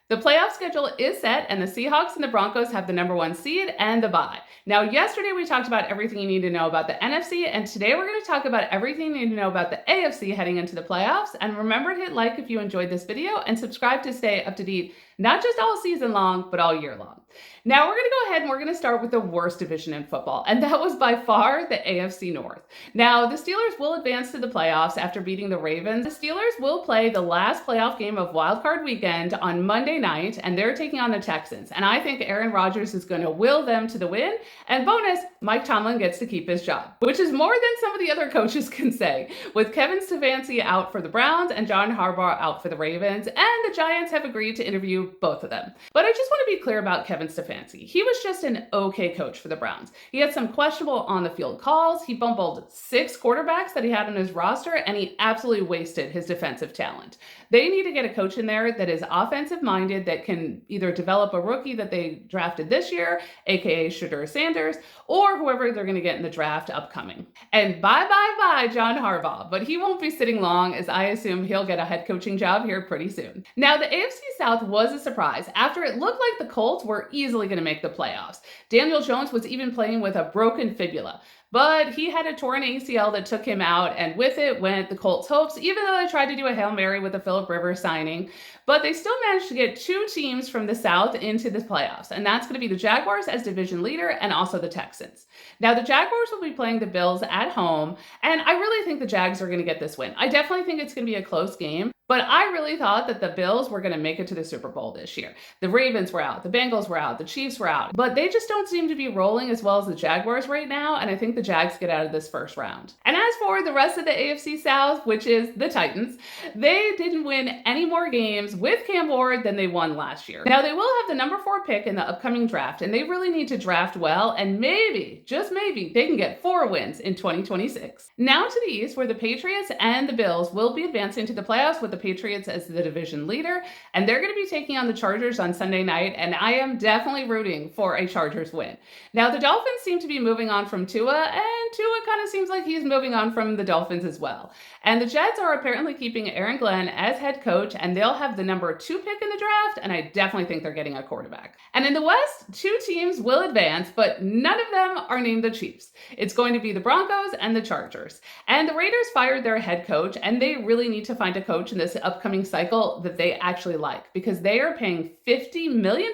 The playoff schedule is set, and the Seahawks and the Broncos have the number one seed and the bye. Now, yesterday we talked about everything you need to know about the NFC, and today we're going to talk about everything you need to know about the AFC heading into the playoffs. And remember to hit like if you enjoyed this video and subscribe to stay up to date, not just all season long, but all year long. Now, we're going to go ahead and we're going to start with the worst division in football, and that was by far the AFC North. Now, the Steelers will advance to the playoffs after beating the Ravens. The Steelers will play the last playoff game of Wild Card Weekend on Monday night, and they're taking on the Texans. And I think Aaron Rodgers is going to will them to the win. And bonus, Mike Tomlin gets to keep his job, which is more than some of the other coaches can say, with Kevin Stefanski out for the Browns and John Harbaugh out for the Ravens, and the Giants have agreed to interview both of them. But I just want to be clear about Kevin Stefanski. He was just an okay coach for the Browns. He had some questionable on-the-field calls, he bumbled 6 quarterbacks that he had on his roster, and he absolutely wasted his defensive talent. They need to get a coach in there that is offensive-minded, that can either develop a rookie that they drafted this year, aka Shedeur Sanders, or whoever they're going to get in the draft upcoming. And bye, John Harbaugh. But he won't be sitting long, as I assume he'll get a head coaching job here pretty soon. Now, the AFC South was a surprise after it looked like the Colts were easily going to make the playoffs. Daniel Jones was even playing with a broken fibula. But he had a torn ACL that took him out, and with it went the Colts' hopes, even though they tried to do a Hail Mary with the Phillip Rivers signing. But they still managed to get 2 teams from the South into the playoffs, and that's going to be the Jaguars as division leader and also the Texans. Now, the Jaguars will be playing the Bills at home, and I really think the Jags are going to get this win. I definitely think it's going to be a close game. But I really thought that the Bills were going to make it to the Super Bowl this year. The Ravens were out, the Bengals were out, the Chiefs were out. But they just don't seem to be rolling as well as the Jaguars right now, and I think the Jags get out of this first round. And as for the rest of the AFC South, which is the Titans, they didn't win any more games with Cam Ward than they won last year. Now, they will have the number 4 pick in the upcoming draft, and they really need to draft well, and maybe, just maybe, they can get 4 wins in 2026. Now to the East, where the Patriots and the Bills will be advancing to the playoffs with the Patriots as the division leader, and they're going to be taking on the Chargers on Sunday night, and I am definitely rooting for a Chargers win. Now, the Dolphins seem to be moving on from Tua, and Tua kind of seems like he's moving on from the Dolphins as well. And the Jets are apparently keeping Aaron Glenn as head coach, and they'll have the number 2 pick in the draft, and I definitely think they're getting a quarterback. And in the West, 2 teams will advance, but none of them are named the Chiefs. It's going to be the Broncos and the Chargers. And the Raiders fired their head coach, and they really need to find a coach in this upcoming cycle that they actually like, because they are paying $50 million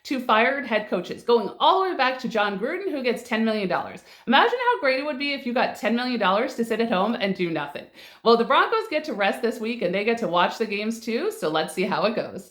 to fired head coaches, going all the way back to John Gruden, who gets $10 million. Imagine how great it would be if you got $10 million to sit at home and do nothing. Well, the Broncos get to rest this week, and they get to watch the games too, so let's see how it goes.